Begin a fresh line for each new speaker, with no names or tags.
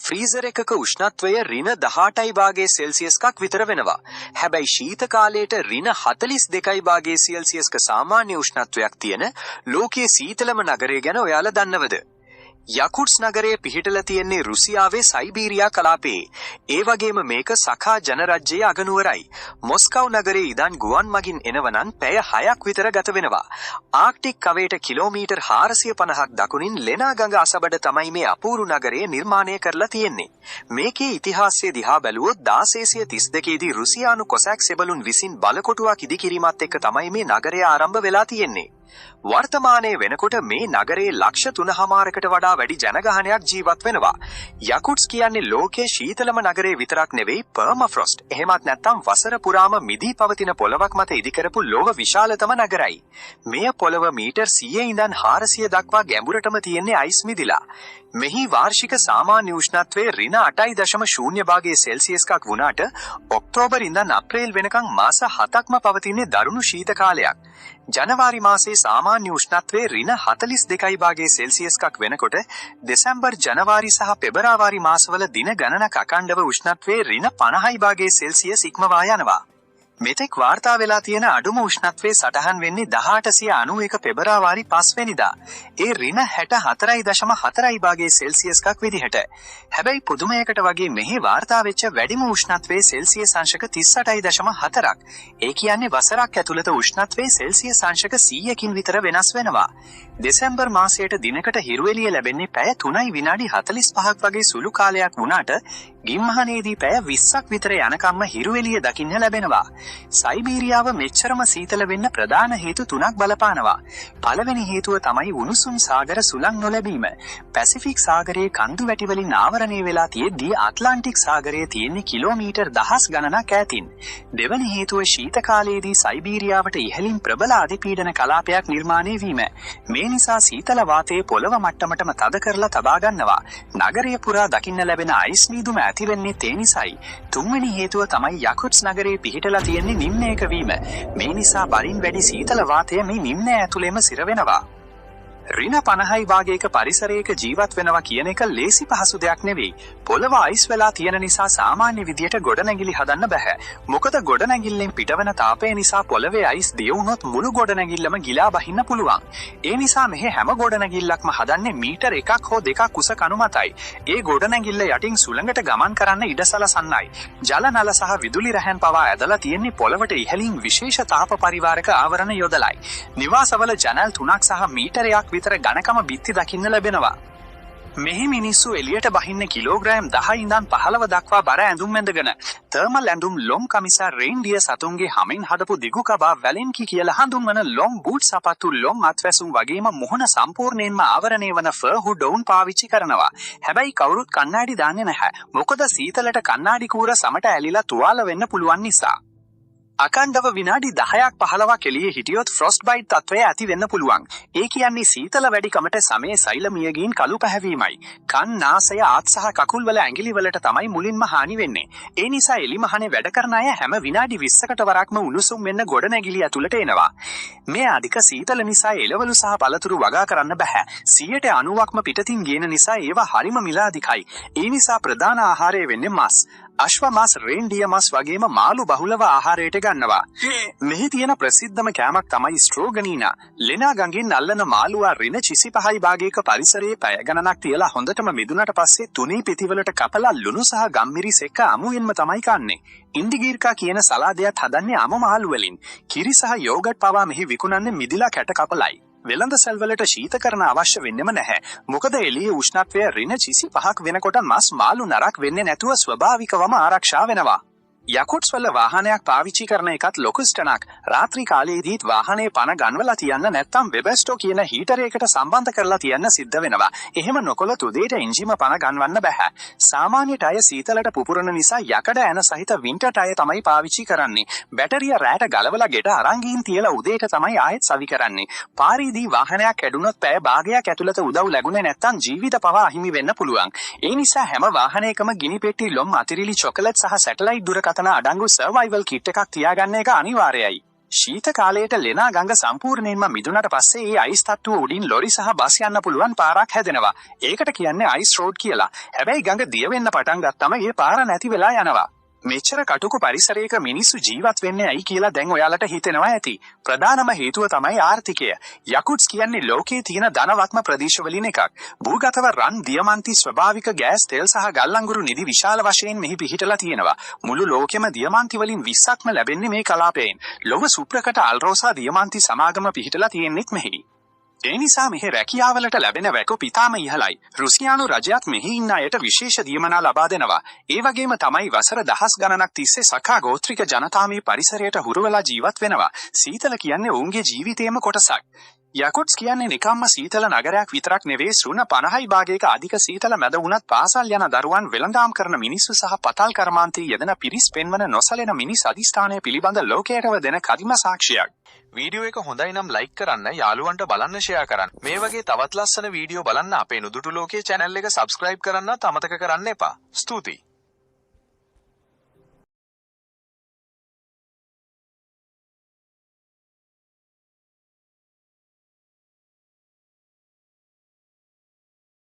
Freezer එකක උෂ්ණත්වය -18.0°C විතර වෙනවා. හැබැයි ශීත කාලයට -42.2°C සාමාන්‍ය උෂ්ණත්වයක් තියෙන ලෝකයේ සීතලම නගරය ගැන ඔයාලා දන්නවද? යකුට්ස් නගරය පිහිටලා තියෙන්නේ රුසියාවේ සයිබීරියා කලාපයේ. ඒ වගේම මේක සඛා ජනරජ්‍යයේ අගනුවරයි. මොස්කව් නගරයේ ඉඳන් ගුවන් මගින් එනවනම් පැය 6ක් විතර ගත වෙනවා. ආක්ටික් කවයට කිලෝමීටර් 450ක් දකුණින් ලෙනා ගඟ අසබඩ තමයි මේ අපූරු නගරය නිර්මාණය කරලා තියෙන්නේ. මේකේ ඉතිහාසය දිහා බැලුවොත් 1632 දී රුසියානු කොසැක් සෙබළුන් විසින් බලකොටුවක් ඉදිකිරීමත් එක්ක තමයි මේ නගරය ආරම්භ වෙලා තියෙන්නේ. වර්තමානයේ වෙනකොට මේ නගරයේ ලක්ෂ 3.5කට වඩා වැඩි ජනගහනයක් ජීවත් වෙනවා. යකුට්ස් කියන්නේ ලෝකයේ ශීතලම නගරේ විතරක් නෙවෙයි පර්මාෆ්‍රොස්ට්. එහෙමත් නැත්නම් වසර පුරාම මිදී පවතින පොළවක් මත ඉදිකරපු ලෝක විශාලතම නගරයි. මෙය පොළව මීටර් 100 ඉඳන් 400 දක්වා ගැඹුරටම තියෙන්නේ අයිස් මිදිලා. මෙහි වාර්ෂික සාමාන්‍ය උෂ්ණත්වය -8.0°C වුණාට ඔක්තෝබර් ඉඳන් අප්‍රේල් වෙනකන් මාස 7ක්ම පවතින්නේ දරුණු ශීත කාලයක්. ජනවාරි මාසයේ සාමාන්‍ය උෂ්ණත්වය -42.0°C වෙනකොට දෙසැම්බර් ජනවාරි සහ පෙබරවාරි මාසවල දින ගණනක අඛණ්ඩව උෂ්ණත්වය -50.0°C ඉක්මවා යනවා. මෙතෙක් වාර්තා වෙලා තියෙන අඩුම උෂ්ණත්වයේ සටහන් වෙන්නේ 1891 පෙබරවාරි 5 වෙනිදා. ඒ -64.4°C විදිහට. හැබැයි පුදුමයකට වගේ මෙහි වාර්තා වෙච්ච වැඩිම උෂ්ණත්වයේ සෙල්සියස් අංශක 38.4ක්. ඒ කියන්නේ වසරක් ඇතුළත උෂ්ණත්වයේ සෙල්සියස් අංශක 100කින් විතර වෙනස් වෙනවා. දෙසැම්බර් මාසයට දිනකට හිරු එළිය ලැබෙන්නේ පැය 3යි විනාඩි 45ක් වගේ සුළු කාලයක් වුණාට ගිම්හනේදී පැය 20ක් විතර යනකම්ම හිරු එළිය දකින්න ලැබෙනවා. සයිබීරියාව මෙච්චරම සීතල වෙන්න ප්‍රධාන හේතු 3ක් බලපානවා. පළවෙනි හේතුව තමයි උණුසුම් සාගර සුළං නොලැබීම. පැසිෆික් සාගරයේ කන්දු වැටි වලින් ආවරණය වෙලා තියෙද්දී ඇට්ලාන්ටික් සාගරයේ තියෙන්නේ කිලෝමීටර් දහස් ගණනක් ඈතින්. දෙවැනි හේතුව ශීත කාලයේදී සයිබීරියාවට ඉහළින් ප්‍රබල අධිපීඩන කලාපයක් නිර්මාණය වීම. මේ නිසා සීතල වාතයේ පොළව මට්ටමටම තද කරලා තබා ගන්නවා. නගරය පුරා දකින්න ලැබෙන අයිස් මීදුම ඇති වෙන්නේ ඒ නිසායි. තුන්වෙනි හේතුව තමයි යකුට්ස් නගරයේ පිහිටලා තියෙන්නේ නිම්නයක වීම. මේ නිසා බරින් වැඩි සීතල වාතය මේ නිම්නය ඇතුළේම සිර වෙනවා. ඍණ 50යි වාගේක පරිසරයක ජීවත් වෙනවා කියන එක ලේසි පහසු දෙයක් නෙවෙයි. පොළව අයිස් වෙලා තියෙන නිසා සාමාන්‍ය විදියට ගොඩනැගිලි හදන්න බෑ. මොකද ගොඩනැගිල්ලෙන් පිටවන තාපය නිසා පොළවේ අයිස් දිය වුණොත් මුළු ගොඩනැගිල්ලම ගිලා බහින්න පුළුවන්. ඒ නිසා මෙහි හැම ගොඩනැගිල්ලක්ම හදන්නේ මීටර් 1ක් හෝ 2ක් උස කණු මතයි. ඒ ගොඩනැගිල්ල යටින් සුළඟට ගමන් කරන්න ඉඩ සලසන්නයි. ජල නල සහ විදුලි රැහැන් පවා ඇදලා තියෙන්නේ පොළවට ඉහළින් විශේෂ තාප පරිවාරක ආවරණ යොදලයි. නිවාසවල ජනල් 3ක් සහ මීටරයක් විතර ඝනකම බිත්ති දකින්න ලැබෙනවා. මෙහි මිනිස්සු එළියට බහින්න කිලෝග්‍රෑම් 10 ඉඳන් 15 දක්වා බර ඇඳුම් ඇඳගෙන තර්මල් ඇඳුම් ලොම් කමිසා රේන්ඩියර් සතුන්ගේ හමින් හදපු දිගු කබා වැලෙන්කි කියලා හඳුන්වන ලොම් බූට් සපත්තු ලොම් අත්වැසුම් වගේම මුහුණ සම්පූර්ණයෙන්ම ආවරණය වන ෆර් හුඩ් ඔවුන් පාවිච්චි කරනවා. හැබැයි කවුරුත් කණ්ණාඩි දාන්නේ නැහැ. මොකද සීතලට කණ්ණාඩි කූර සමට ඇලිලා තුවාල වෙන්න පුළුවන් නිසා. අකණ්ඩව විනාඩි 10ක් 15ක් එළියේ හිටියොත් ෆ්‍රොස්ට් බයිට් තත්ත්වය ඇති වෙන්න පුළුවන්. ඒ කියන්නේ සීතල වැඩිකමට සමේ සෛල මියගින් කළු පැහැවීමයි. කන්, නාසය, ආත් සහ කකුල් වල ඇඟිලි වලට තමයි මුලින්ම හානි වෙන්නේ. ඒ නිසා එලිමහනේ වැඩ කරන අය හැම විනාඩි 20කට වරක්ම උණුසුම් වෙන්න ගොඩනැගිලි ඇතුළට එනවා. මේ අධික සීතල නිසා එළවලු සහ පළතුරු වගා කරන්න බෑ. 90%ක්ම පිටතින් ගේන නිසා ඒවා හරිම මිලාදිකයි. ඒ නිසා ප්‍රධාන ආහාරය වෙන්නේ මස්. අශ්ව මස්, රේන්ඩියර් මස් වගේම මාළු බහුලව ආහාරයට ගන්නවා. මෙහි තියෙන ප්‍රසිද්ධම කෑමක් තමයි ස්ට්‍රෝගනීනා. ලෙනා ගඟෙන් අල්ලන මාළුවා ඍණ 35යි භාගයක පරිසරයේ පැය ගණනක් තියලා හොඳටම මිදුනට පස්සේ තුනී පිටිවලට කපලා ලුණු සහ ගම්මිරිස් එක්ක අමුයෙන්ම තමයි කන්නේ. ඉන්දිගීර්කා කියන සලාදයක් හදන්නේ අමු මාළු වලින්. කිරි සහ යෝගට් පවා මෙහි විකුණන්නේ මිදිලා කැට කපලයි. වෙළඳ සැල් වලට ශීතකරණ අවශ්‍ය වෙන්නෙම නැහැ. මොකද එළියේ උෂ්ණත්වය ඍණ 35ක් වෙනකොට මස් මාළු නරක වෙන්නේ නැතුව ස්වභාවිකවම ආරක්ෂා වෙනවා. යකුට්ස් වල වාහනයක් පාවිච්චි කරන එකත් ලොකු ස්ටනක්. රාත්‍රී කාලයේදීත් වාහනේ පණ ගන්වලා තියන්න නැත්නම් වෙබස්ටෝ කියන හීටරයකට සම්බන්ධ කරලා තියන්න සිද්ධ වෙනවා. එහෙම නොකළොත් උදේට එන්ජිම පණ ගන්වන්න බෑ. සාමාන්‍ය ටයර් සීතලට පුපුරන නිසා යකඩ ඇන සහිත වින්ටර් ටයර් තමයි පාවිච්චි කරන්නේ. බැටරිය රැට ගලවලා ගෙට අරන් ගින් තියලා උදේට තමයි ආයෙත් සවි කරන්නේ. පාරේදී වාහනයක් කැඩුනොත් පැය භාගයක් ඇතුළත උදව් ලැබුණේ නැත්නම් ජීවිත පවා අහිමි වෙන්න පුළුවන්. ඒ නිසා හැම වාහනයකම ගිනි පෙට්ටි, ලොම්, අතිරිලි, චොකලට් සහ සැටලයිට් දුරකථන අඩංගු සර්වයිවල් කිට් එකක් තියාගන්න එක අනිවාර්යයි. ශීත කාලයට ලෙනා ගඟ සම්පූර්ණයෙන්ම මිදුණට පස්සේ ඒ අයිස් තට්ටුව උඩින් ලොරි සහ බස් යන්න පුළුවන් පාරක් හැදෙනවා. ඒකට කියන්නේ අයිස් රෝඩ් කියලා. හැබැයි ගඟ දිය වෙන්න පටන් ගත්තම ඒ පාර නැති වෙලා යනවා. මෙච්චර කටුක පරිසරයක මිනිස්සු ජීවත් වෙන්නේ ඇයි කියලා දැන් ඔයාලට හිතෙනවා ඇති. ප්‍රධානම හේතුව තමයි ආර්ථිකය. යකුට්ස් කියන්නේ ලෝකයේ තියෙන ධනවත්ම ප්‍රදේශවලින් එකක්. භූගතව රන්, දියමන්ති, ස්වභාවික ගෑස්, තෙල් සහ ගල් අඟුරු නිදි විශාල වශයෙන් මෙහි පිහිටලා තියෙනවා. මුළු ලෝකෙම දියමන්ති වලින් 20ක්ම ලැබෙන්නේ මේ කලාපයෙන්. ලොව සුප්‍රකට අල්රෝසා දියමන්ති සමාගම පිහිටලා තියෙන්නෙත් මෙහි. ඒ නිසා මෙහි රැකියාවලට ලැබෙන වැකෝ පිතාම ඉහළයි. රුසියානු රජයත් මෙහි ඉන්න අයට විශේෂ දීමනා ලබා දෙනවා. ඒ වගේම තමයි වසර දහස් ගණනක් තිස්සේ සකා ගෝත්‍රික ජනතාව මේ පරිසරයට හුරු වෙලා ජීවත් වෙනවා. සීතල කියන්නේ ඔවුන්ගේ ජීවිතේම කොටසක්. යකුට්ස් කියන්නේ නිකම්ම සීතල නගරයක් විතරක් නෙවෙයි. ශ්‍රුණ 50යි භාගයක අධික සීතල මැද වුණත් පාසල් යන දරුවන්, වෙළඳාම් කරන මිනිස්සු සහ පතල් කර්මාන්තයේ යෙදෙන පිරිස් පෙන්වන නොසලෙන මිනිස් අධිෂ්ඨානය පිළිබඳ ලෝකයටම දෙන කදිම සාක්ෂියක්.
වීඩියෝ එක හොඳයි නම් ලයික් කරන්න, යාළුවන්ට බලන්න ෂෙයා කරන්න. මේ වගේ තවත් ලස්සන වීඩියෝ බලන්න අපේ නුදුටු ලෝකයේ channel එක subscribe කරන්නත් අමතක කරන්න එපා. ස්තුතියි.